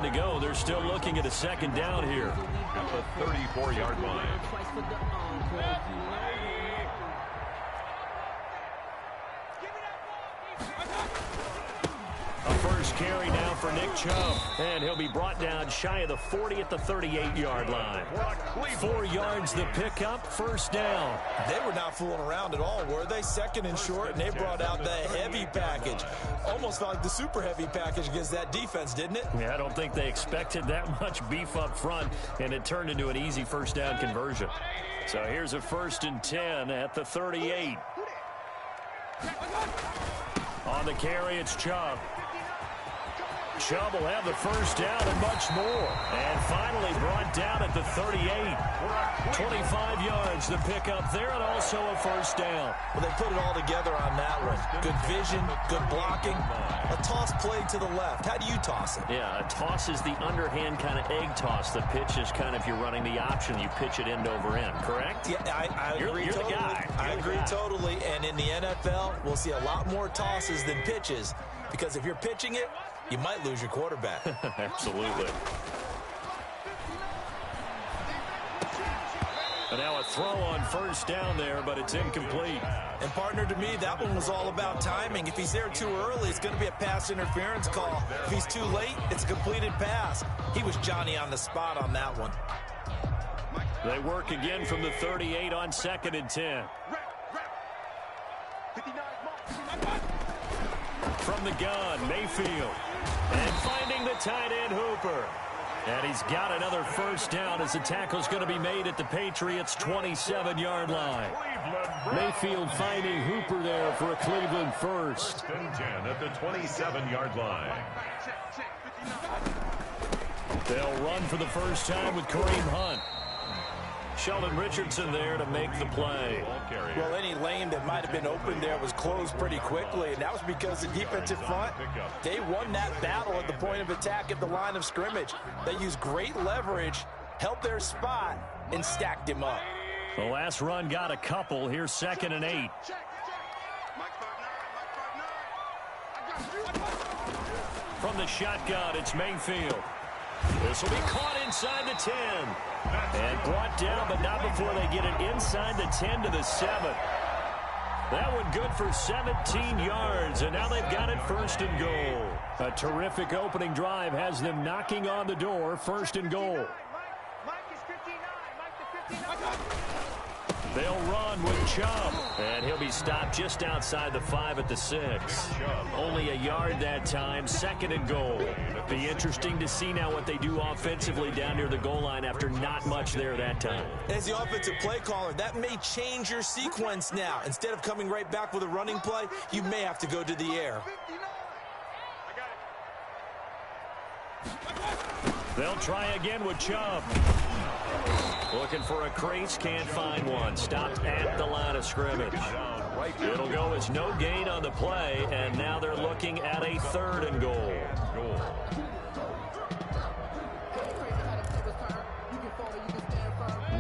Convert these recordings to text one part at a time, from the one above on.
to go. They're still looking at a second down here. At the 34-yard line. A first carry now for Nick Chubb. And he'll be brought down shy of the 40 at the 38-yard line. 4 yards the pickup, first down. They were not fooling around at all, were they? Second and short, and they brought out the heavy package. Almost felt like the super heavy package against that defense, didn't it? Yeah, I don't think they expected that much beef up front, and it turned into an easy first down conversion. So here's a 1st and 10 at the 38. On the carry, it's Chubb. Chubb will have the first down and much more. And finally brought down at the 38. 25 yards to pick up there, and also a first down. Well, they put it all together on that one. Good vision, good blocking. A toss play to the left. How do you toss it? Yeah, a toss is the underhand kind of egg toss. The pitch is kind of, you're running the option, you pitch it end over end, correct? Yeah, I agree you're totally. The guy. I agree totally. And in the NFL, we'll see a lot more tosses than pitches, because if you're pitching it, you might lose your quarterback. Absolutely. And now a throw on first down there, but it's incomplete. And partner, to me, that one was all about timing. If he's there too early, it's going to be a pass interference call. If he's too late, it's a completed pass. He was Johnny on the spot on that one. They work again from the 38 on 2nd and 10. From the gun, Mayfield. And finding the tight end, Hooper. And he's got another first down as the tackle's going to be made at the Patriots' 27-yard line. Mayfield finding Hooper there for a Cleveland first. 1st and 10 at the 27-yard line. They'll run for the first time with Kareem Hunt. Sheldon Richardson there to make the play. Well, any lane that might have been open there was closed pretty quickly, and that was because the defensive front, they won that battle at the point of attack at the line of scrimmage. They used great leverage, held their spot, and stacked him up. The last run got a couple. Here's 2nd and 8. From the shotgun, it's Mayfield. This will be caught inside the 10. And brought down, but not before they get it inside the 10 to the 7. That one good for 17 yards, and now they've got it 1st and goal. A terrific opening drive has them knocking on the door, 1st and goal. They'll run with Chubb, and he'll be stopped just outside the 5 at the 6. Only a yard that time, 2nd and goal. Be interesting to see now what they do offensively down near the goal line after not much there that time. As the offensive play caller, that may change your sequence now. Instead of coming right back with a running play, you may have to go to the air. They'll try again with Chubb. Looking for a crease, can't find one. Stopped at the line of scrimmage. It'll go as no gain on the play, and now they're looking at a 3rd and goal.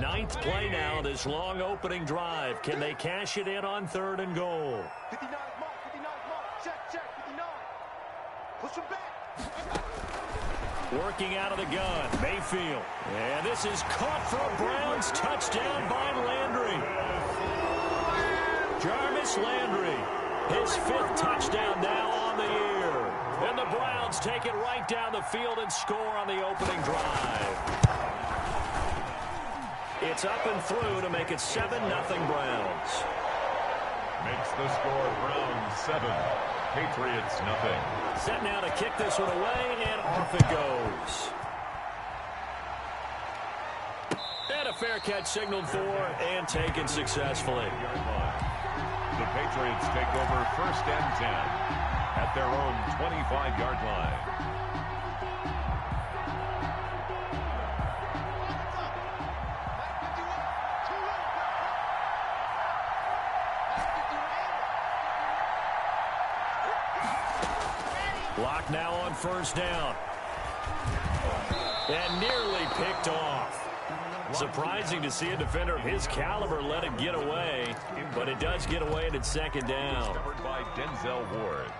Ninth play now, this long opening drive. Can they cash it in on 3rd and goal? 59 mark, check, 59. Push him back. Working out of the gun, Mayfield. And this is caught for a Browns touchdown by Landry. Jarvis Landry, his 5th touchdown now on the year. And the Browns take it right down the field and score on the opening drive. It's up and through to make it 7-0 Browns. Makes the score Browns 7. Patriots nothing. Set now to kick this one away, and off it goes. And a fair catch signaled for and taken successfully. The Patriots take over 1st and 10 at their own 25-yard line. Block now on 1st down. And nearly picked off. Surprising to see a defender of his caliber let it get away, but it does get away and it's 2nd down. Covered by Denzel Ward.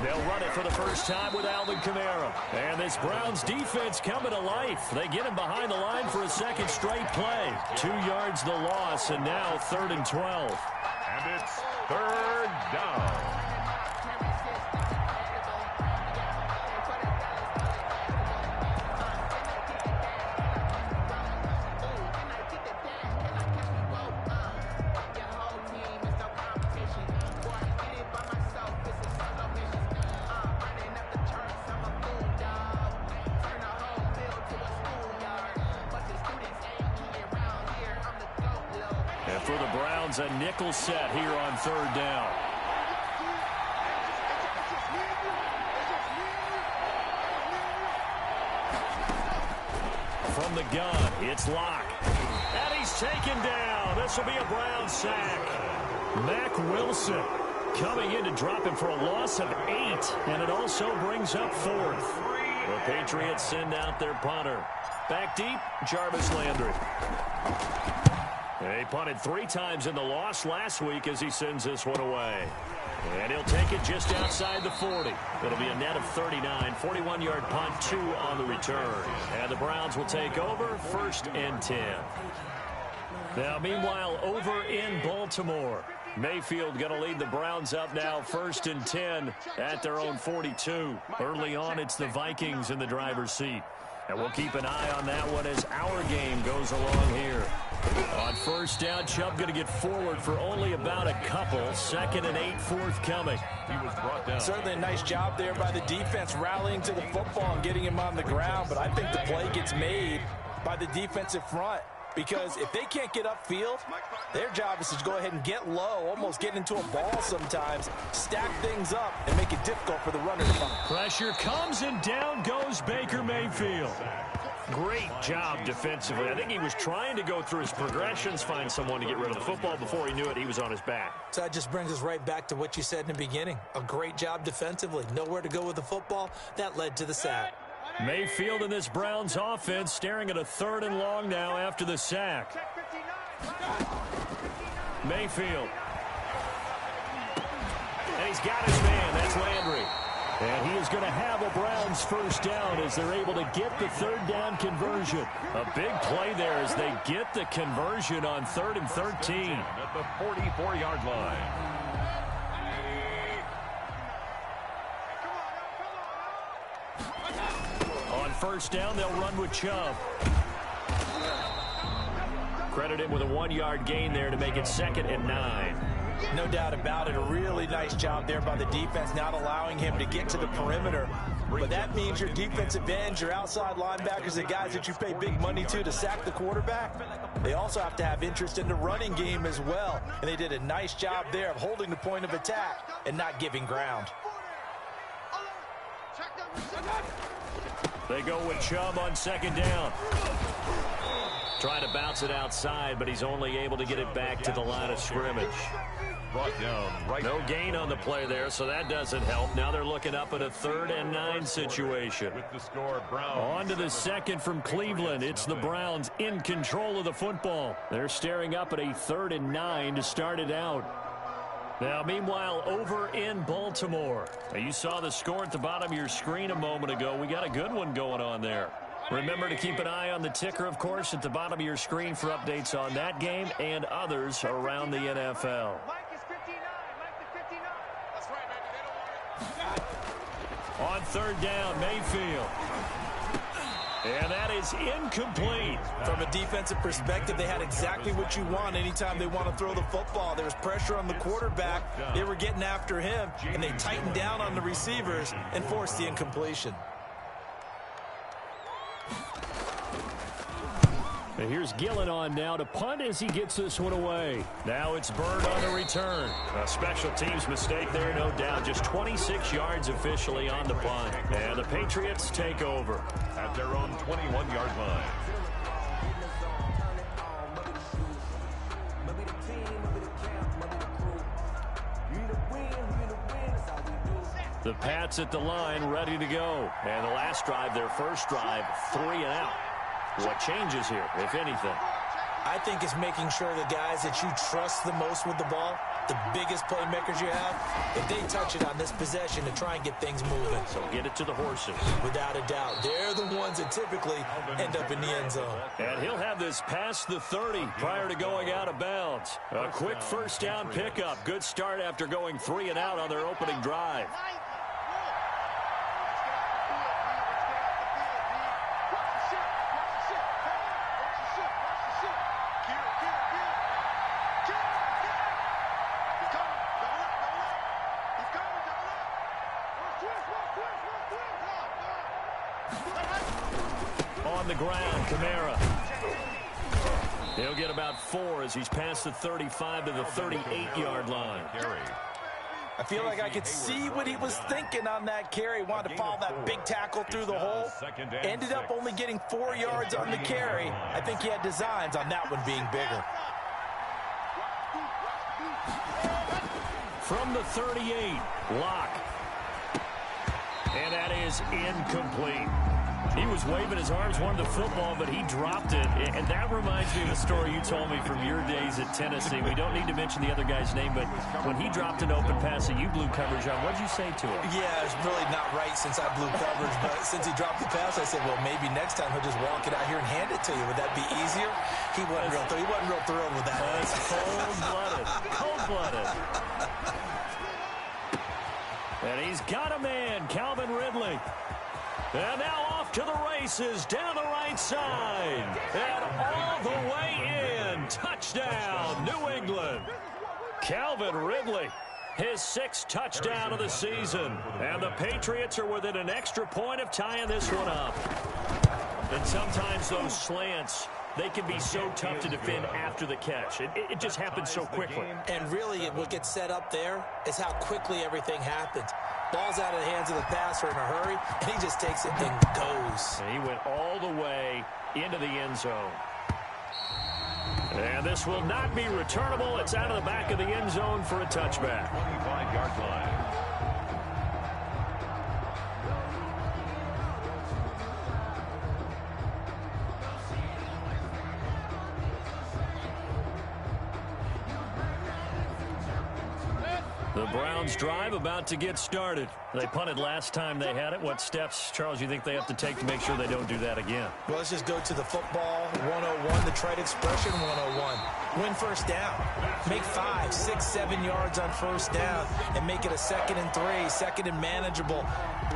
They'll run it for the first time with Alvin Kamara. And this Browns defense coming to life. They get him behind the line for a second straight play. 2 yards the loss, and now 3rd and 12. And it's 3rd down. And for the Browns, a nickel set here on 3rd down. From the gun, it's Locke. And he's taken down. This will be a Brown sack. Mack Wilson coming in to drop him for a loss of 8. And it also brings up 4th. The Patriots send out their punter. Back deep, Jarvis Landry. They punted 3 times in the loss last week as he sends this one away. And he'll take it just outside the 40. It'll be a net of 39. 41-yard punt, 2 on the return. And the Browns will take over, 1st and 10. Now, meanwhile, over in Baltimore, Mayfield going to lead the Browns up now, 1st and 10 at their own 42. Early on, it's the Vikings in the driver's seat. And we'll keep an eye on that one as our game goes along here. On 1st down, Chubb going to get forward for only about a couple. 2nd and 8 forthcoming. He was brought down. Certainly a nice job there by the defense rallying to the football and getting him on the ground. But I think the play gets made by the defensive front. Because if they can't get upfield, their job is to go ahead and get low, almost get into a ball sometimes, stack things up, and make it difficult for the runner to find. Pressure comes, and down goes Baker Mayfield. Great job defensively. I think he was trying to go through his progressions, find someone to get rid of the football. Before he knew it, he was on his back. So that just brings us right back to what you said in the beginning. A great job defensively. Nowhere to go with the football. That led to the sack. Mayfield in this Browns offense staring at a 3rd and long now after the sack. Mayfield. And he's got his man. That's Landry. And he is going to have a Browns 1st down as they're able to get the 3rd down conversion. A big play there as they get the conversion on 3rd and 13. At the 44-yard line. On 1st down, they'll run with Chubb. Credit him with a 1-yard gain there to make it 2nd and 9. No doubt about it. A really nice job there by the defense, not allowing him to get to the perimeter. But that means your defensive ends, your outside linebackers, the guys that you pay big money to sack the quarterback, they also have to have interest in the running game as well. And they did a nice job there of holding the point of attack and not giving ground. They go with Chubb on 2nd down. Trying to bounce it outside, but he's only able to get it back to the line of scrimmage. Brought down right. No gain on the play there, so that doesn't help. Now they're looking up at a 3rd and 9 situation. With the score, Browns. On to the 2nd from Cleveland. It's the Browns in control of the football. They're staring up at a 3rd and 9 to start it out. Now, meanwhile, over in Baltimore. Now, you saw the score at the bottom of your screen a moment ago. We got a good one going on there. Remember to keep an eye on the ticker, of course, at the bottom of your screen for updates on that game and others around the NFL. On 3rd down, Mayfield. And that is incomplete. From a defensive perspective, they had exactly what you want anytime they want to throw the football. There was pressure on the quarterback. They were getting after him, and they tightened down on the receivers and forced the incompletion. And here's Gillen on now to punt as he gets this one away. Now it's Bird on the return. A special teams mistake there, no doubt. Just 26 yards officially on the punt. And the Patriots take over at their own 21-yard line. The Pats at the line, ready to go. And the last drive, their first drive, 3 and out. What changes here, if anything? I think it's making sure the guys that you trust the most with the ball, the biggest playmakers you have, if they touch it on this possession to try and get things moving. So get it to the horses. Without a doubt. They're the ones that typically end up in the end zone. And he'll have this past the 30 prior to going out of bounds. A quick first down pickup. Good start after going 3 and out on their opening drive. On the ground, Kamara. He'll get about 4 as he's past the 35 to the 38-yard line. I feel like I could see what he was thinking on that carry. Wanted to follow that big tackle through the hole. Ended up only getting 4 yards on the carry. I think he had designs on that one being bigger. From the 38, Locke. And that is incomplete. He was waving his arms, wanted the football, but he dropped it. And that reminds me of a story you told me from your days at Tennessee. We don't need to mention the other guy's name, but when he dropped an open pass that you blew coverage on, what did you say to him? Yeah, it's really not right since I blew coverage, but since he dropped the pass, I said, well, maybe next time he'll just walk it out here and hand it to you. Would that be easier? He wasn't real thrilled with that. That's cold-blooded. Cold-blooded. And he's got a man, Calvin Ridley. And now off to the races, down the right side. And all the way in. Touchdown, New England. Calvin Ridley, his 6th touchdown of the season. And the Patriots are within an extra point of tying this one up. And sometimes those slants, they can be so tough to defend after the catch. It just happens so quickly. And really, what gets set up there is how quickly everything happens. Ball's out of the hands of the passer in a hurry, and he just takes it and goes. And he went all the way into the end zone. And this will not be returnable. It's out of the back of the end zone for a touchback. 25-yard line. The Browns drive about to get started. They punted last time they had it. What steps, Charles, you think they have to take to make sure they don't do that again? Well, let's just go to the football 101, the trite expression 101. Win first down. Make 5, 6, 7 yards on first down and make it a 2nd and 3, 2nd and manageable.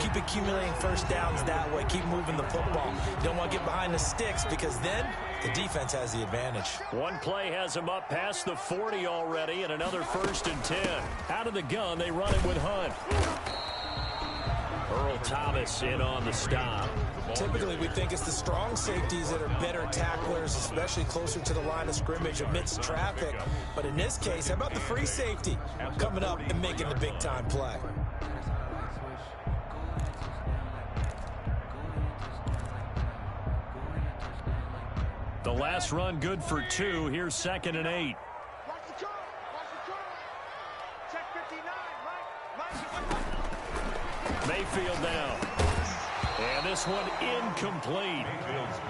Keep accumulating first downs that way. Keep moving the football. You don't want to get behind the sticks because then the defense has the advantage. One play has them up past the 40 already and another 1st and 10. Out of the gun, they run it with Hunt. Earl Thomas in on the stop. Typically, we think it's the strong safeties that are better tacklers, especially closer to the line of scrimmage amidst traffic. But in this case, how about the free safety coming up and making the big-time play? The last run good for 2. Here's 2nd and 8. Mayfield down. And this one incomplete.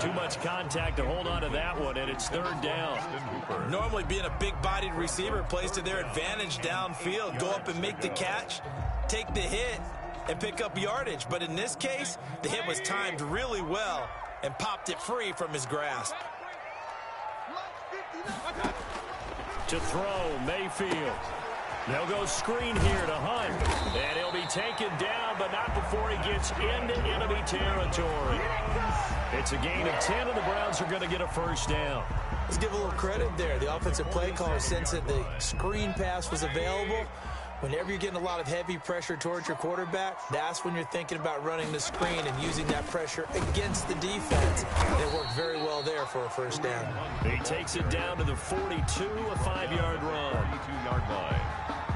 Too much contact to hold on to that one, and it's 3rd down. Normally being a big-bodied receiver plays to their advantage downfield. Go up and make the catch, take the hit, and pick up yardage. But in this case, the hit was timed really well and popped it free from his grasp. To throw, Mayfield. They'll go screen here to Hunt. And he'll be taken down, but not before he gets into enemy territory. It's a gain of 10, and the Browns are going to get a first down. Let's give a little credit there. The offensive play caller sensed that the screen pass was available, Whenever you're getting a lot of heavy pressure towards your quarterback, that's when you're thinking about running the screen and using that pressure against the defense. It worked very well there for a first down. He takes it down to the 42, a 5-yard run. 42-yard line.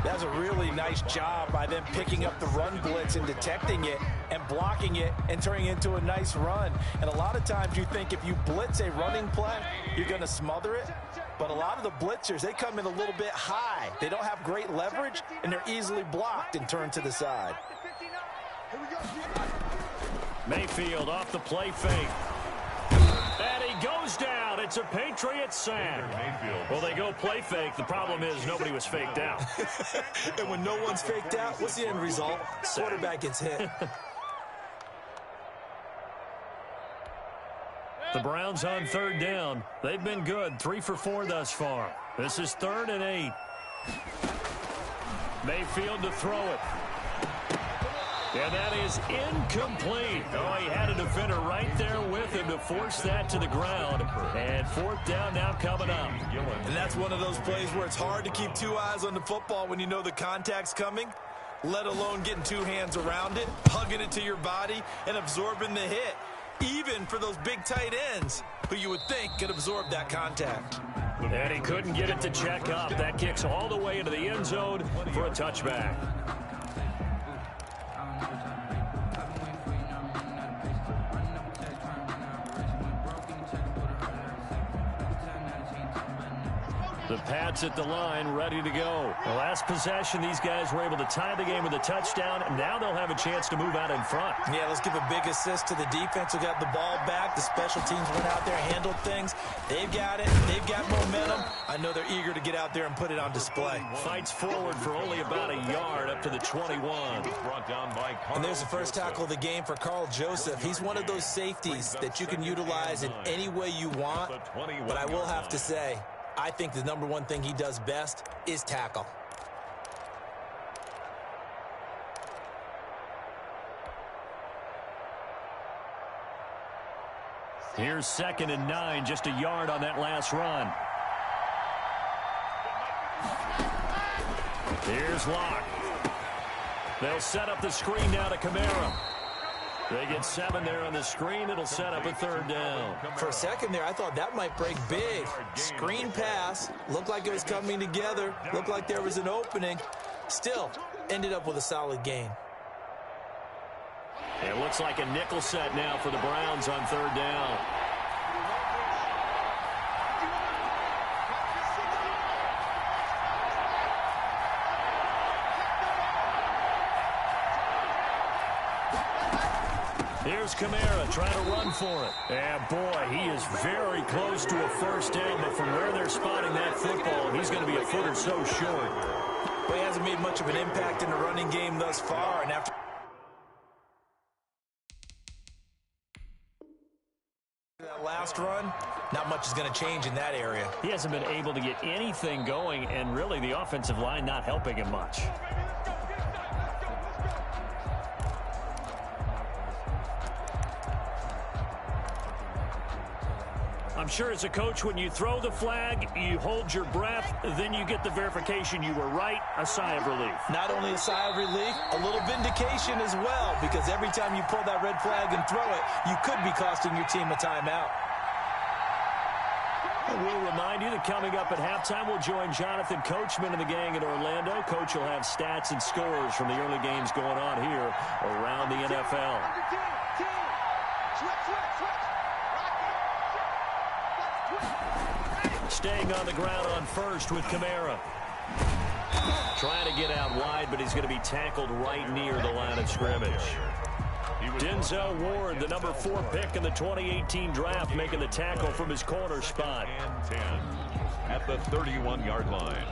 That's a really nice job by them picking up the run blitz and detecting it and blocking it and turning it into a nice run. And a lot of times you think if you blitz a running play, you're going to smother it. But a lot of the blitzers, they come in a little bit high. They don't have great leverage, and they're easily blocked and turned to the side. Mayfield off the play fake. And he goes down. It's a Patriots sack. Well, they go play fake. The problem is nobody was faked out. And when no one's faked out, what's the end result? Quarterback gets hit. The Browns on third down. They've been good, 3 for 4 thus far. This is 3rd and 8. Mayfield to throw it. And that is incomplete. Oh, he had a defender right there with him to force that to the ground. And 4th down now coming up. And that's one of those plays where it's hard to keep 2 eyes on the football when you know the contact's coming, let alone getting 2 hands around it, hugging it to your body, and absorbing the hit. Even for those big tight ends who you would think could absorb that contact. And he couldn't get it to check up. That kicks all the way into the end zone for a touchback. The Pats at the line, ready to go. The last possession, these guys were able to tie the game with a touchdown, and now they'll have a chance to move out in front. Yeah, let's give a big assist to the defense who got the ball back. The special teams went out there, handled things. They've got it. They've got momentum. I know they're eager to get out there and put it on display. Fights forward for only about a yard up to the 21. And there's the first tackle of the game for Carl Joseph. He's one of those safeties that you can utilize in any way you want, but I will have to say, I think the number one thing he does best is tackle. Here's 2nd and 9, just a yard on that last run. Here's Locke. They'll set up the screen now to Kamara. They get 7 there on the screen. It'll set up a 3rd down. For a second there, I thought that might break big. Screen pass. Looked like it was coming together. Looked like there was an opening. Still, ended up with a solid gain. It looks like a nickel set now for the Browns on 3rd down. Here's Kamara trying to run for it. And, boy, he is very close to a first down, but from where they're spotting that football, he's going to be a foot or so short. But he hasn't made much of an impact in the running game thus far, and after that last run, not much is going to change in that area. He hasn't been able to get anything going, and really the offensive line not helping him much. I'm sure as a coach, when you throw the flag, you hold your breath, then you get the verification you were right, a sigh of relief. Not only a sigh of relief, a little vindication as well, because every time you pull that red flag and throw it, you could be costing your team a timeout. We'll remind you that coming up at halftime, we'll join Jonathan Coachman and the gang in Orlando. Coach will have stats and scores from the early games going on here around the NFL. Staying on the ground on first with Kamara. Trying to get out wide, but he's going to be tackled right near the line of scrimmage. Denzel Ward, the number 4 pick in the 2018 draft, making the tackle from his corner spot. And 10 at the 31-yard line.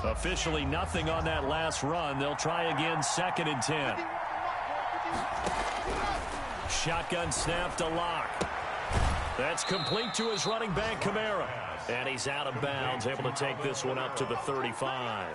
Officially nothing on that last run. They'll try again, 2nd and 10. Shotgun snap to Locke. That's complete to his running back, Kamara. And he's out of bounds, able to take this one up to the 35.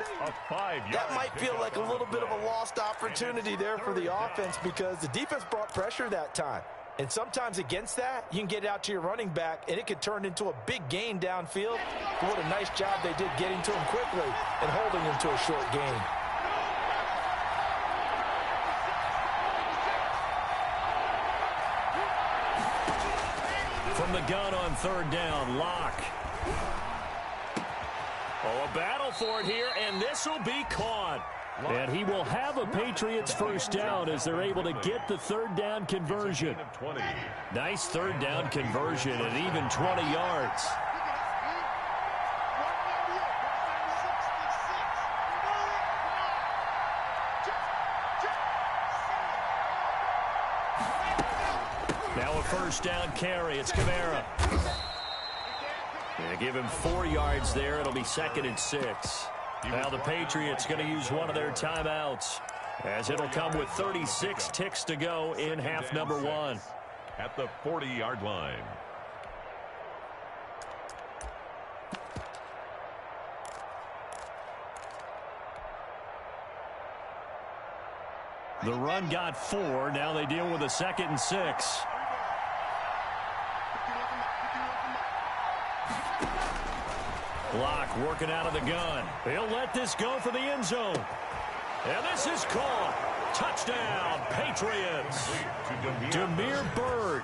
That might feel like a little bit of a lost opportunity there for the offense because the defense brought pressure that time. And sometimes against that, you can get out to your running back, and it could turn into a big gain downfield. But what a nice job they did getting to him quickly and holding him to a short gain. From the gun on third down, Locke. Oh, a battle for it here, and this will be caught. And he will have a Patriots first down as they're able to get the third down conversion. Nice third down conversion at even 20 yards. Now a first down carry. It's Kamara. They give him 4 yards there. It'll be 2nd and 6. Now the Patriots going to use one of their timeouts as it'll come with 36 ticks to go in half number 1. At the 40-yard line. The run got 4. Now they deal with a 2nd and 6. Block working out of the gun. He'll let this go for the end zone. And this is caught. Touchdown, Patriots. Damiere Byrd,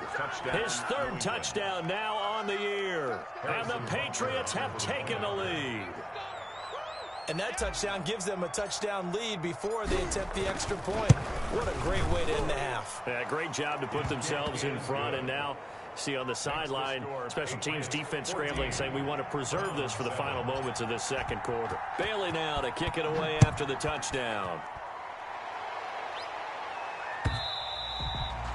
his 3rd touchdown now on the year. And the Patriots have taken the lead. And that touchdown gives them a touchdown lead before they attempt the extra point. What a great way to end the half. Yeah, great job to put themselves in front, and now see on the sideline, special teams defense scrambling, saying we want to preserve this for the final moments of this second quarter. Bailey now to kick it away after the touchdown.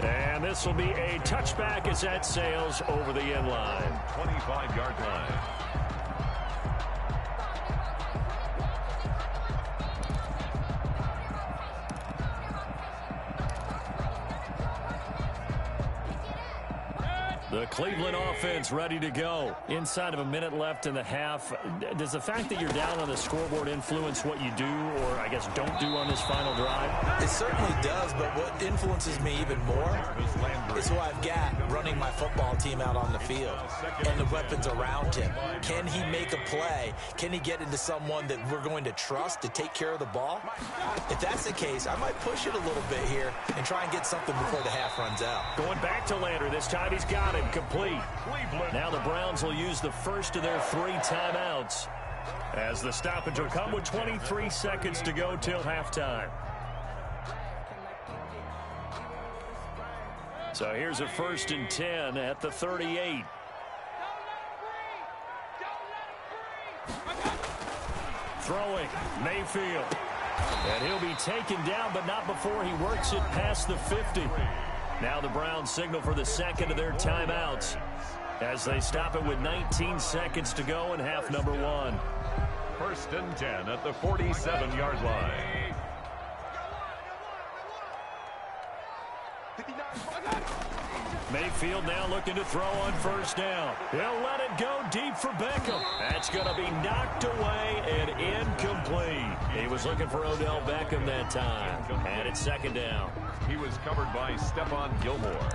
And this will be a touchback as that sails over the end line. 25-yard line. The Cleveland offense ready to go. Inside of a minute left in the half. Does the fact that you're down on the scoreboard influence what you do or, I guess, don't do on this final drive? It certainly does, but what influences me even more is who I've got running my football team out on the field and the weapons around him. Can he make a play? Can he get into someone that we're going to trust to take care of the ball? If that's the case, I might push it a little bit here and try and get something before the half runs out. Going back to Lander. This time he's got it. Complete. Now the Browns will use the first of their 3 timeouts as the stoppage will come with 23 seconds to go till halftime. So here's a 1st and 10 at the 38. Throwing, Mayfield. And he'll be taken down, but not before he works it past the 50. Now the Browns signal for the 2nd of their timeouts as they stop it with 19 seconds to go in half number 1. 1st and 10 at the 47-yard line. Mayfield now looking to throw on 1st down. He'll let it go deep for Beckham. That's going to be knocked away and incomplete. He was looking for Odell Beckham that time. And it's 2nd down. He was covered by Stephon Gilmore.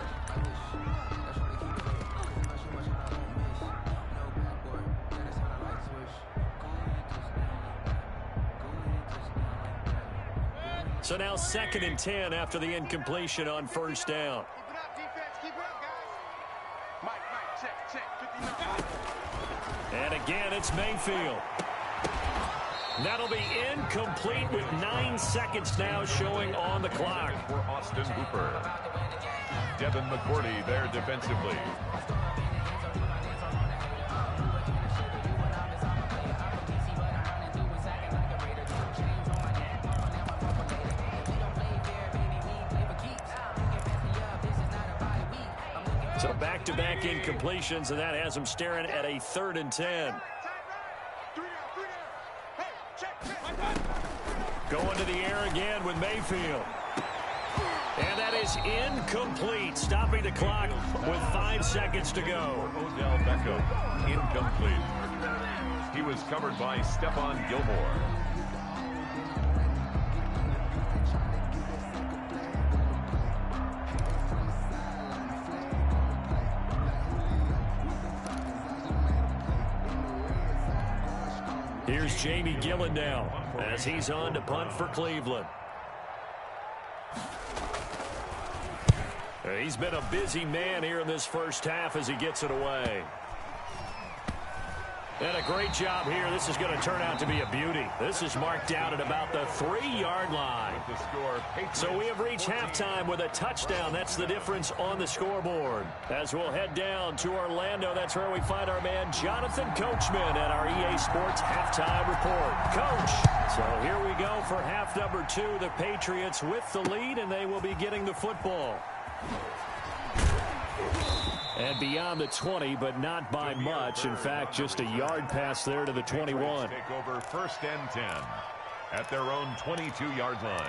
So now 2nd and 10 after the incompletion on 1st down. And again, it's Mayfield. That'll be incomplete with 9 seconds now showing on the clock. For Austin Hooper. Devin McCourty there defensively. So back-to-back incompletions, and that has him staring at a 3rd and 10. Going to the air again with Mayfield. And that is incomplete, stopping the clock with 5 seconds to go. Odell Beckham, incomplete. He was covered by Stephon Gilmore. Here's Jamie Gillen now as he's on to punt for Cleveland. He's been a busy man here in this first half as he gets it away. And a great job here. This is going to turn out to be a beauty. This is marked down at about the 3-yard line. So we have reached halftime with a touchdown. That's the difference on the scoreboard. As we'll head down to Orlando, that's where we find our man Jonathan Coachman at our EA Sports Halftime Report. Coach, so here we go for half number 2. The Patriots with the lead, and they will be getting the football. And beyond the 20, but not by much. In fact, just a yard pass there to the 21. Take over 1st and 10 at their own 22-yard line.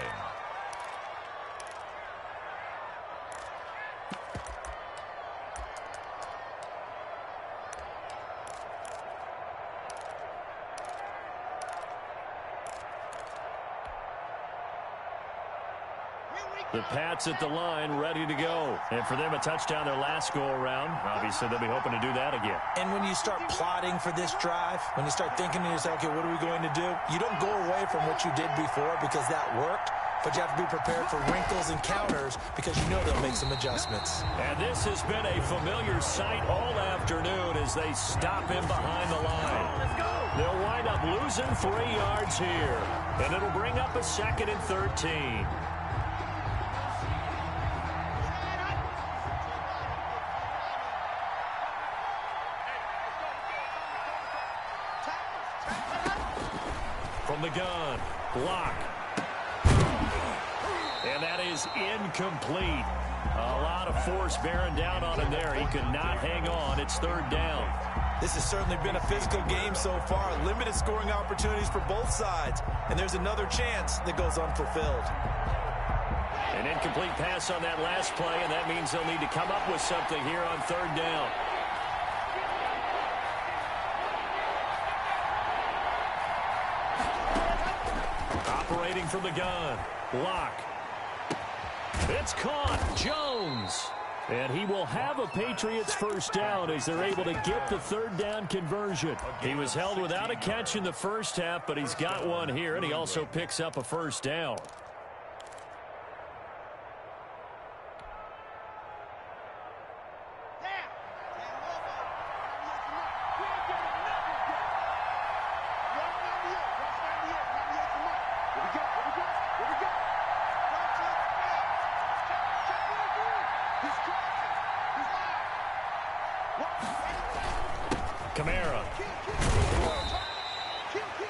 The Pats at the line, ready to go. And for them, a touchdown their last go-around. Obviously, they'll be hoping to do that again. And when you start plotting for this drive, when you start thinking to yourself, okay, what are we going to do? You don't go away from what you did before because that worked, but you have to be prepared for wrinkles and counters because you know they'll make some adjustments. And this has been a familiar sight all afternoon as they stop him behind the line. They'll wind up losing 3 yards here, and it'll bring up a 2nd and 13. From the gun, block. And that is incomplete. A lot of force bearing down on him there. He could not hang on. It's 3rd down. This has certainly been a physical game so far. Limited scoring opportunities for both sides. And there's another chance that goes unfulfilled. An incomplete pass on that last play, and that means they'll need to come up with something here on 3rd down. Operating from the gun. Block. It's caught. Jones. And he will have a Patriots 1st down as they're able to get the 3rd down conversion. He was held without a catch in the first half, but he's got one here, and he also picks up a 1st down.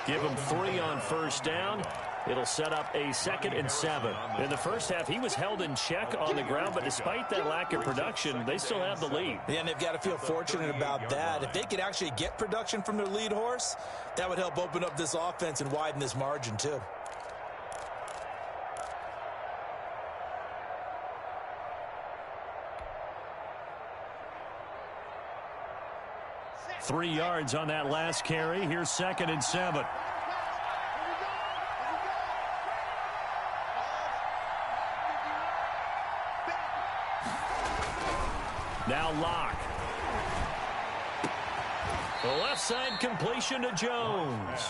Give him 3 on 1st down. It'll set up a 2nd and 7. In the first half, he was held in check on the ground, but despite that lack of production, they still have the lead. Yeah, and they've got to feel fortunate about that. If they could actually get production from their lead horse, that would help open up this offense and widen this margin too. Three yards on that last carry. Here's 2nd and 7. Now Locke. The left side completion to Jones.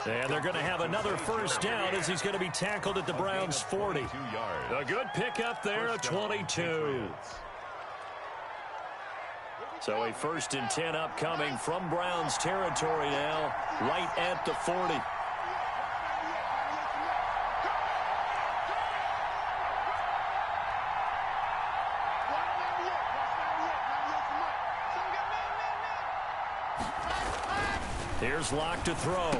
And they're going to have another 1st down as he's going to be tackled at the Browns' 40. A good pickup there, a 22. So a 1st and 10 upcoming from Browns territory now, right at the 40. Here's Locke to throw.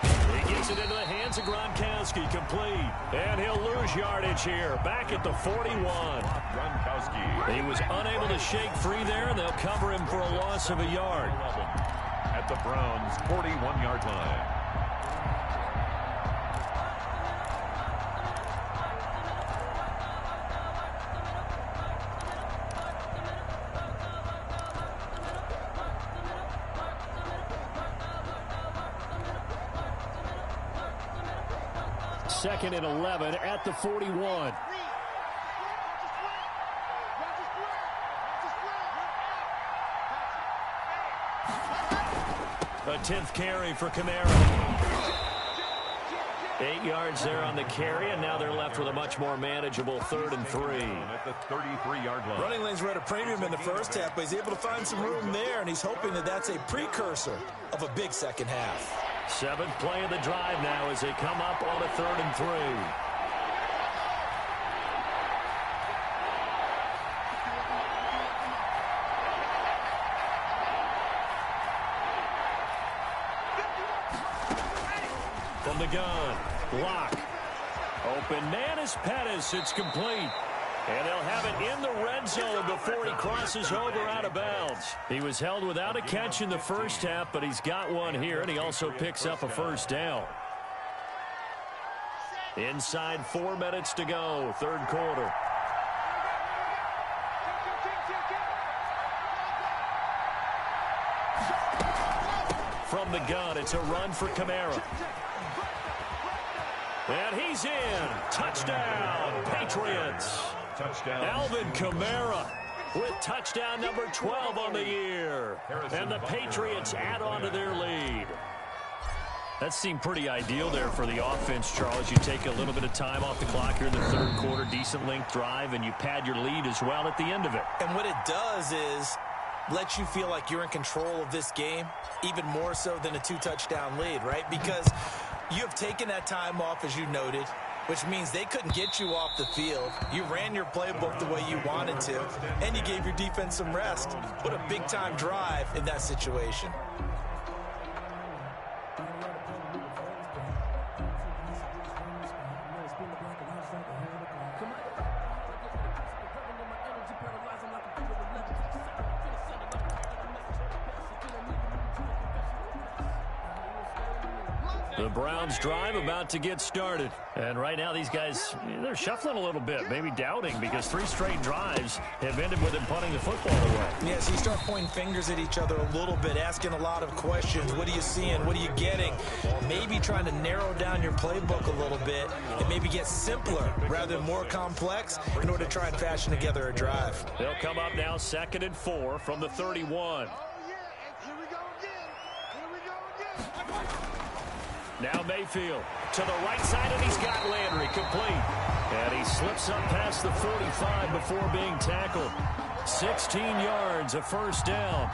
He gets it into the hands of Gronkowski, complete. And he'll lose yardage here, back at the 41. Gronkowski. He was unable to shake free there, and they'll cover him for a loss of a yard. At the Browns' 41-yard line. 2nd and 11 at the 41. A 10th carry for Kamara. 8 yards there on the carry, and now they're left with a much more manageable 3rd and 3. At the 33-yard line. Running lanes were at a premium in the first half, but he's able to find some room there, and he's hoping that that's a precursor of a big second half. 7th play of the drive now as they come up on a 3rd and 3. From the gun, block. Open man is Pettis. It's complete. And they'll have it in the red zone before he crosses over out of bounds. He was held without a catch in the first half, but he's got one here, and he also picks up a first down. Inside 4 minutes to go, 3rd quarter. From the gun, it's a run for Kamara. And he's in. Touchdown, Patriots. Touchdown. Alvin Kamara with touchdown number 12 on the year. And the Patriots add on to their lead. That seemed pretty ideal there for the offense, Charles. You take a little bit of time off the clock here in the 3rd quarter, decent length drive, and you pad your lead as well at the end of it. And what it does is let you feel like you're in control of this game, even more so than a 2-touchdown lead, right? Because you have taken that time off, as you noted, which means they couldn't get you off the field. You ran your playbook the way you wanted to, and you gave your defense some rest. What a big-time drive in that situation. The Browns drive about to get started. And right now these guys, they're shuffling a little bit, maybe doubting, because 3 straight drives have ended with them punting the football away. Yeah, so you start pointing fingers at each other a little bit, asking a lot of questions. What are you seeing? What are you getting? Maybe trying to narrow down your playbook a little bit and maybe get simpler rather than more complex in order to try and fashion together a drive. They'll come up now 2nd and 4 from the 31. Now Mayfield to the right side, and he's got Landry complete. And he slips up past the 45 before being tackled. 16 yards, a first down.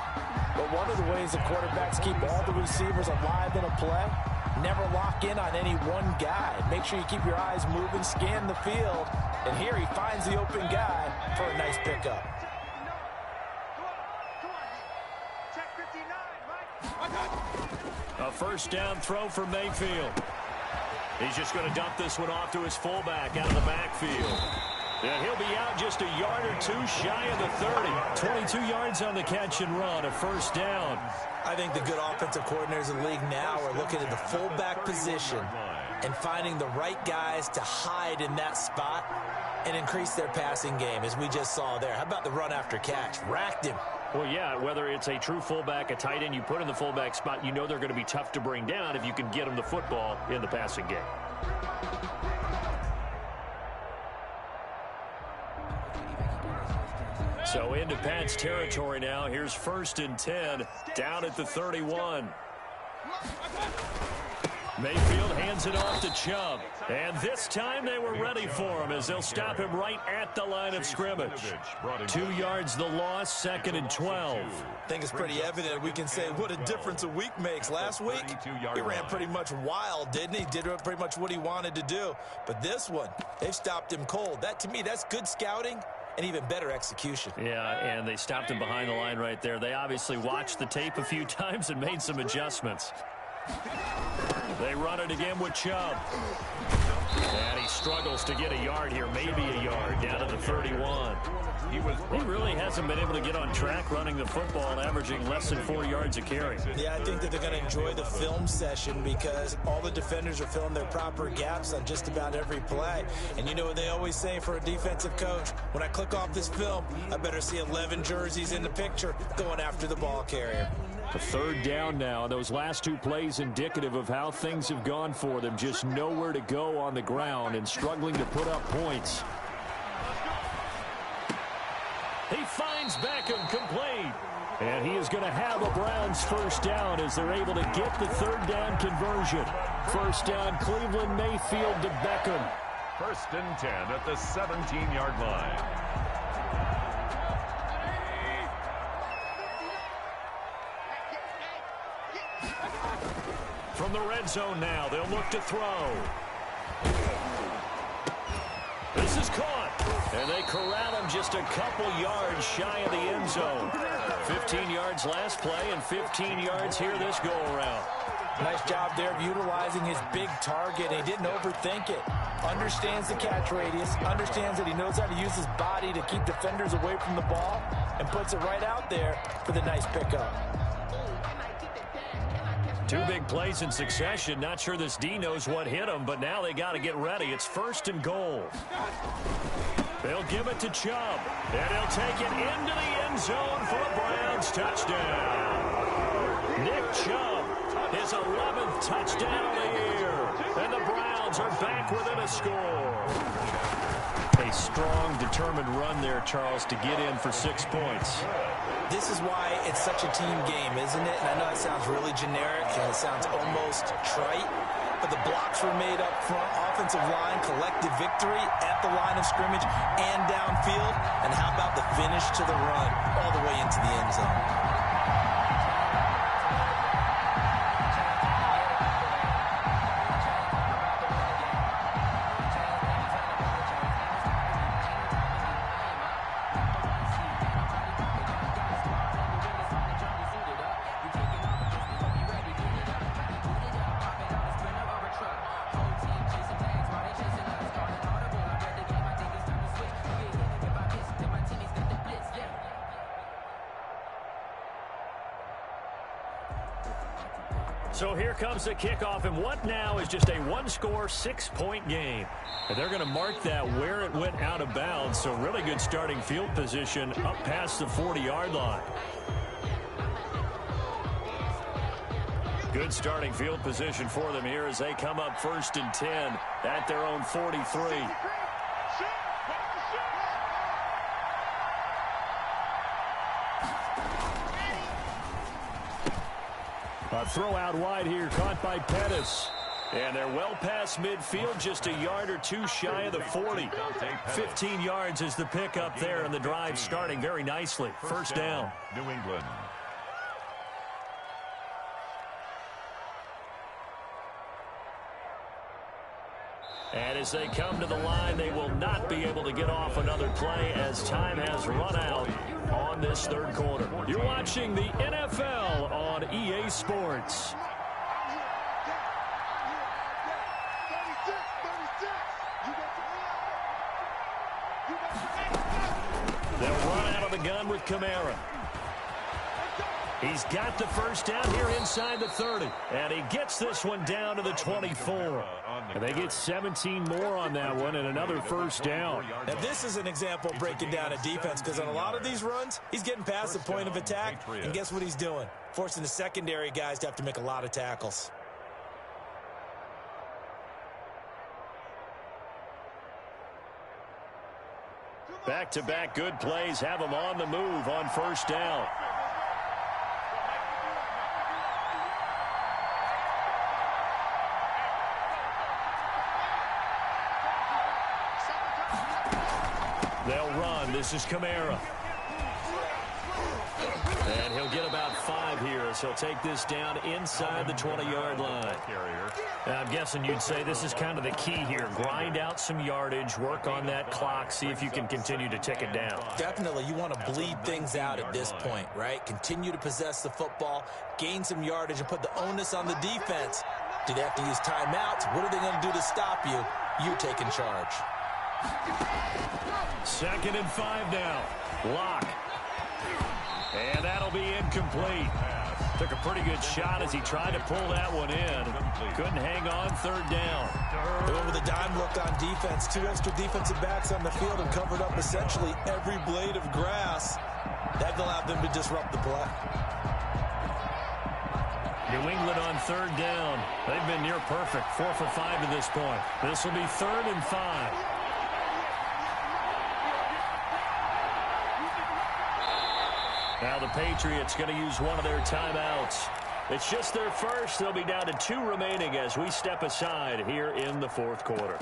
But one of the ways the quarterbacks keep all the receivers alive in a play, never lock in on any one guy. Make sure you keep your eyes moving, scan the field. And here he finds the open guy for a nice pickup. A first down throw for Mayfield. He's just going to dump this one off to his fullback out of the backfield. And he'll be out just a yard or two shy of the 30. 22 yards on the catch and run, a first down. I think the good offensive coordinators in the league now are looking at the fullback position and finding the right guys to hide in that spot and increase their passing game, as we just saw there. How about the run after catch? Racked him. Well, yeah, whether it's a true fullback, a tight end you put in the fullback spot, you know they're going to be tough to bring down if you can get them the football in the passing game. So into Pat's territory now. Here's 1st and 10 down at the 31. Mayfield hands it off to Chubb. And this time they were ready for him as they'll stop him right at the line of scrimmage. 2 yards the loss, 2nd and 12. I think it's pretty evident. We can say what a difference a week makes. Last week, he ran pretty much wild, didn't he? Did pretty much what he wanted to do. But this one, they've stopped him cold. That, to me, that's good scouting and even better execution. Yeah, and they stopped him behind the line right there. They obviously watched the tape a few times and made some adjustments. They run it again with Chubb. And he struggles to get a yard here, maybe a yard, down to the 31. He really hasn't been able to get on track running the football, averaging less than 4 yards a carry. Yeah, I think that they're going to enjoy the film session because all the defenders are filling their proper gaps on just about every play. And you know what they always say for a defensive coach? When I click off this film, I better see 11 jerseys in the picture going after the ball carrier. A third down now. Those last two plays indicative of how things have gone for them. Just nowhere to go on the ground and struggling to put up points. He finds Beckham complete. And he is going to have a Browns first down as they're able to get the third down conversion. First down, Cleveland, Mayfield to Beckham. First and 10 at the 17-yard line. From the red zone now, they'll look to throw. This is caught, and they corral him just a couple yards shy of the end zone. 15 yards last play and 15 yards here this go-around. Nice job there of utilizing his big target. He didn't overthink it. Understands the catch radius, understands that he knows how to use his body to keep defenders away from the ball, and puts it right out there for the nice pickup. Two big plays in succession. Not sure this D knows what hit him, but now they got to get ready. It's first and goal. They'll give it to Chubb, and he'll take it into the end zone for a Browns touchdown. Nick Chubb, his 11th touchdown of the year, and the Browns are back within a score. A strong, determined run there, Charles, to get in for 6 points. This is why it's such a team game, isn't it? And I know it sounds really generic and it sounds almost trite, but the blocks were made up front, offensive line, collective victory at the line of scrimmage and downfield. And how about the finish to the run all the way into the end zone? So here comes the kickoff, and what now is just a one-score, 6-point game. And they're going to mark that where it went out of bounds, so really good starting field position up past the 40-yard line. Good starting field position for them here as they come up first and 10 at their own 43. A throw out wide here, caught by Pettis. And they're well past midfield, just a yard or two shy of the 40. 15 yards is the pickup there, and the drive starting very nicely. First down. New England. And as they come to the line, they will not be able to get off another play as time has run out on this third quarter. You're watching the NFL on EA Sports. They'll run out of the gun with Kamara. He's got the first down here inside the 30. And he gets this one down to the 24. And they get 17 more on that one and another first down. Now this is an example of breaking down a defense, because on a lot of these runs, he's getting past the point of attack. And guess what he's doing? Forcing the secondary guys to have to make a lot of tackles. Back-to-back good plays have them on the move on first down. They'll run. This is Kamara. And he'll get about 5 here as he'll take this down inside the 20-yard line. I'm guessing you'd say this is kind of the key here. Grind out some yardage, work on that clock, see if you can continue to tick it down. Definitely. You want to bleed things out at this point, right? Continue to possess the football, gain some yardage, and put the onus on the defense. Do they have to use timeouts? What are they going to do to stop you? You taking charge. 2nd and 5 now. Lock. And that'll be incomplete. Took a pretty good shot as he tried to pull that one in. Couldn't hang on 3rd down. They went with a dime look on defense. 2 extra defensive backs on the field and covered up essentially every blade of grass. That allowed them to disrupt the play. New England on third down. They've been near perfect, 4 for 5 to this point. This will be 3rd and 5. Now the Patriots going to use one of their timeouts. It's just their first. They'll be down to 2 remaining as we step aside here in the 4th quarter.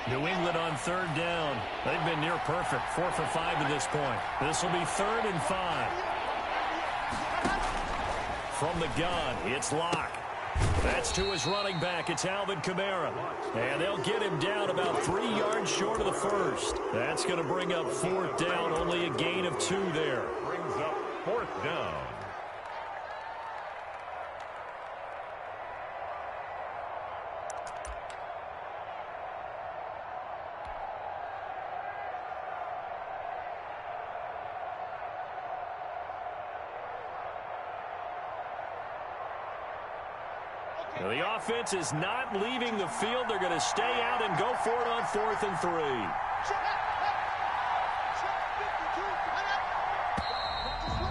New England on third down. They've been near perfect, 4 for 5 to this point. This will be 3rd and 5. From the gun, it's Locke. That's to his running back. It's Alvin Kamara. And they'll get him down about 3 yards short of the first. That's going to bring up 4th down, only a gain of 2 there. Brings up 4th down. Now the offense is not leaving the field. They're going to stay out and go for it on 4th and 3.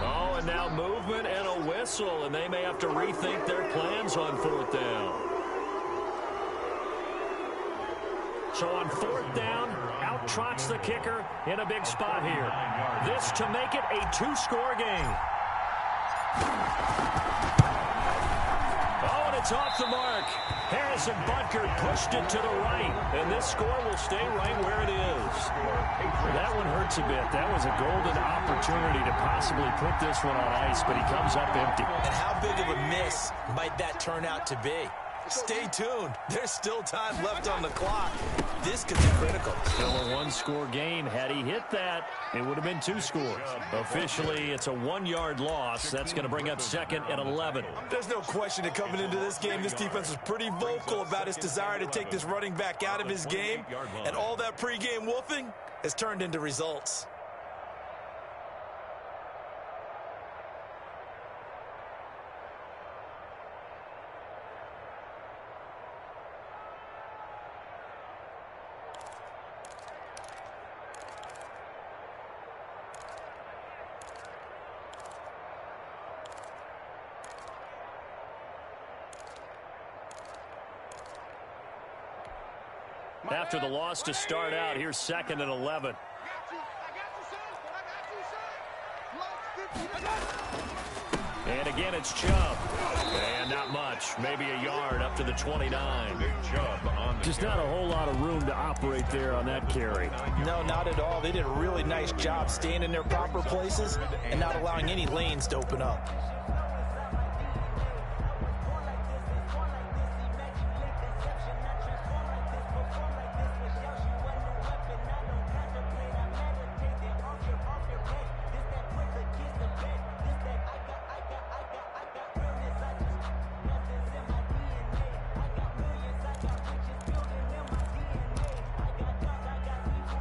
Oh, and now movement and a whistle, and they may have to rethink their plans on 4th down. So on 4th down, out trots the kicker in a big spot here. This to make it a 2-score game. It's off the mark. Harrison Butker pushed it to the right, and this score will stay right where it is. That one hurts a bit. That was a golden opportunity to possibly put this one on ice, but he comes up empty. And how big of a miss might that turn out to be? Stay tuned. There's still time left on the clock. This could be critical. Still a 1-score game. Had he hit that, it would have been 2 scores. Officially, it's a 1-yard loss. That's going to bring up 2nd and 11. There's no question that coming into this game, this defense was pretty vocal about its desire to take this running back out of his game. And all that pregame wolfing has turned into results. After the loss to start out, here's 2nd and 11. And again, it's Chubb. And not much. Maybe a yard up to the 29. Just not a whole lot of room to operate there on that carry. No, not at all. They did a really nice job staying in their proper places and not allowing any lanes to open up.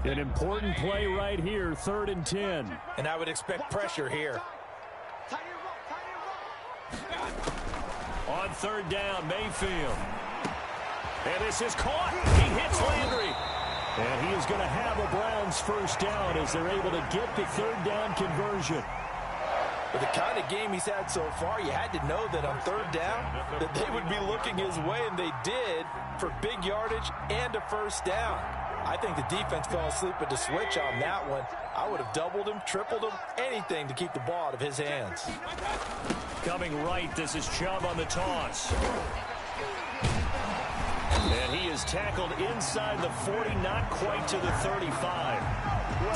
An important play right here, 3rd and 10. And I would expect pressure here. On 3rd down, Mayfield. And this is caught. He hits Landry. And he is going to have a Browns 1st down as they're able to get the 3rd down conversion. With the kind of game he's had so far, you had to know that on 3rd down that they would be looking his way, and they did, for big yardage and a 1st down. I think the defense fell asleep at the switch on that one. I would have doubled him, tripled him, anything to keep the ball out of his hands. Coming right, this is Chubb on the toss. And he is tackled inside the 40, not quite to the 35.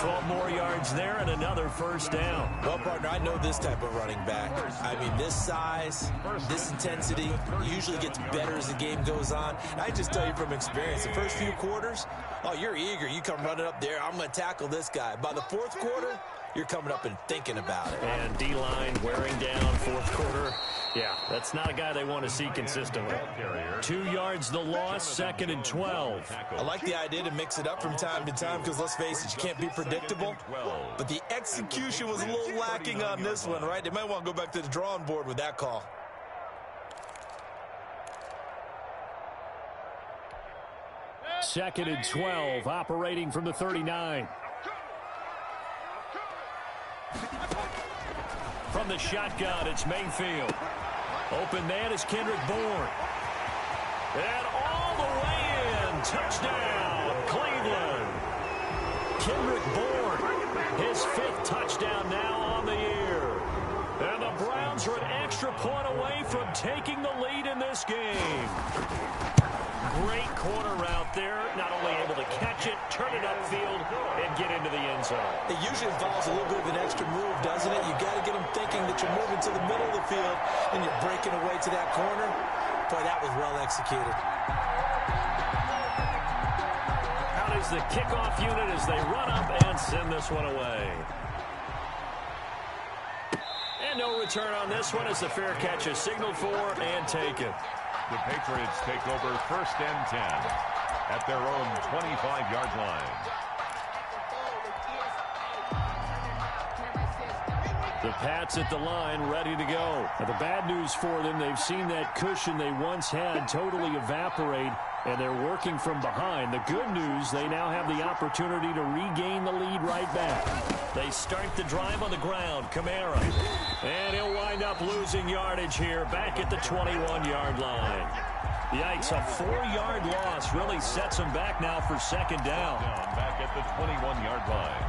12 more yards there and another 1st down. Well, partner, I know this type of running back. I mean, this size, this intensity usually gets better as the game goes on. I just tell you from experience, the first few quarters, oh, you're eager. You come running up there, I'm going to tackle this guy. By the 4th quarter, you're coming up and thinking about it. And D-line wearing down 4th quarter. Yeah, that's not a guy they want to see consistently. 2 yards the loss, 2nd and 12. I like the idea to mix it up from time to time because, let's face it, you can't be predictable. But the execution was a little lacking on this one, right? They might want to go back to the drawing board with that call. 2nd and 12, operating from the 39. From the shotgun, it's Mayfield. Open man is Kendrick Bourne. And all the way in. Touchdown, Cleveland. Kendrick Bourne, his 5th touchdown now on the year. And the Browns are an extra point away from taking the lead in this game. Great corner route there. Not only able to catch it, turn it upfield, and get into the end zone. It usually involves a little bit of an extra move, doesn't it? You got to get them thinking that you're moving to the middle of the field and you're breaking away to that corner. Boy, that was well executed. Out is the kickoff unit as they run up and send this one away. And no return on this one as the fair catch is signaled for and taken. The Patriots take over 1st and 10 at their own 25-yard line. The Pats at the line, ready to go. Now, the bad news for them, they've seen that cushion they once had totally evaporate, and they're working from behind. The good news, they now have the opportunity to regain the lead right back. They start the drive on the ground. Kamara. And he'll wind up losing yardage here back at the 21-yard line. Yikes, a 4-yard loss really sets him back now for 2nd down. Back at the 21-yard line.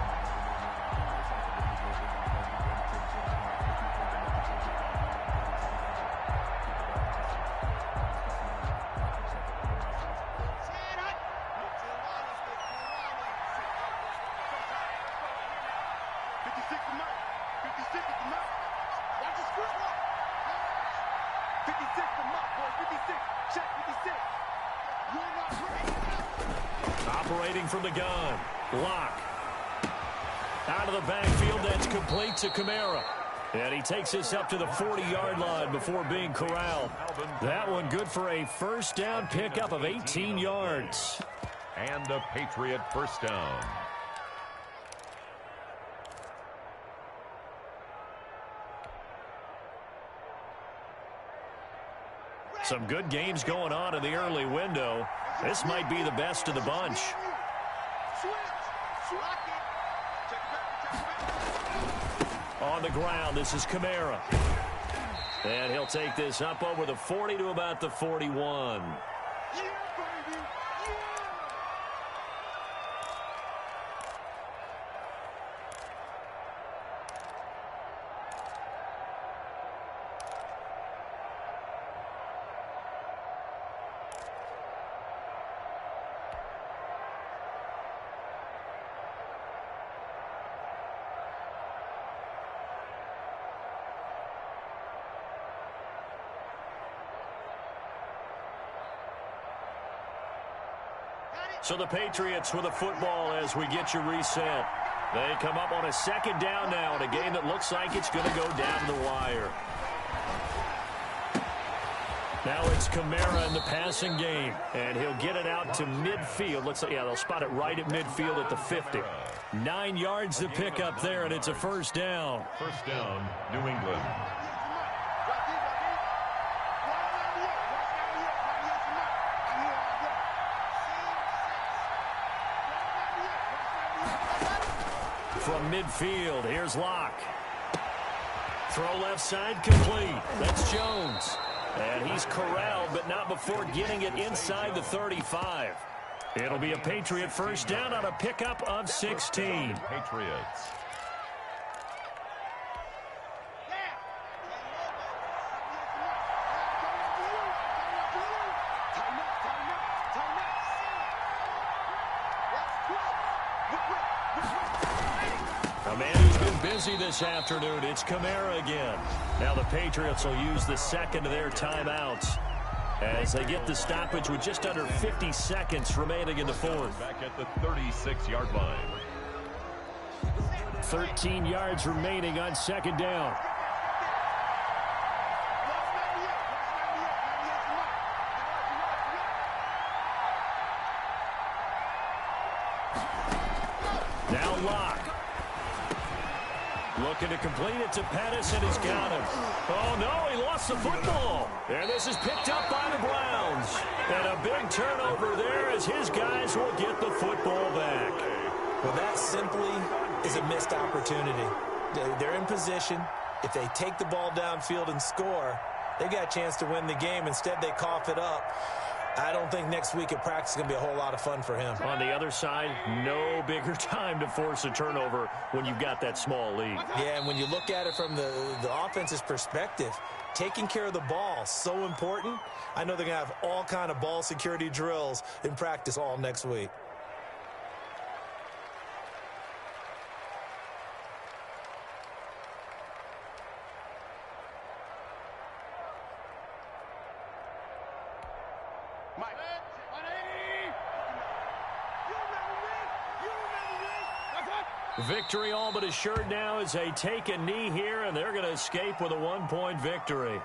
Operating from the gun. Lock. Out of the backfield, that's complete to Kamara. And he takes this up to the 40-yard line before being corralled. That one good for a 1st down pickup of 18 yards. And a Patriot 1st down. Some good games going on in the early window. This might be the best of the bunch. On the ground, this is Kamara. And he'll take this up over the 40 to about the 41. So the Patriots with a football as we get you reset. They come up on a 2nd down now in a game that looks like it's going to go down the wire. Now it's Kamara in the passing game, and he'll get it out to midfield. Looks like, yeah, they'll spot it right at midfield at the 50. 9 yards to pick up there, and it's a 1st down. 1st down, New England. From midfield, here's Locke. Throw left side complete. That's Jones. And he's corralled, but not before getting it inside the 35. It'll be a Patriot 1st down on a pickup of 16. Patriots. A man who's been busy this afternoon, it's Kamara again. Now the Patriots will use the 2nd of their timeouts as they get the stoppage with just under 50 seconds remaining in the 4th. Back at the 36-yard line. 13 yards remaining on 2nd down. Now Locke. Looking to complete it to Pettis, and he's got him. Oh, no, he lost the football. And this is picked up by the Browns. And a big turnover there as his guys will get the football back. Well, that simply is a missed opportunity. They're in position. If they take the ball downfield and score, they've got a chance to win the game. Instead, they cough it up. I don't think next week at practice is going to be a whole lot of fun for him. On the other side, no bigger time to force a turnover when you've got that small lead. Yeah, and when you look at it from the offense's perspective, taking care of the ball, so important. I know they're going to have all kind of ball security drills in practice all next week. Victory all but assured now as they take a knee here, and they're going to escape with a 1-point victory.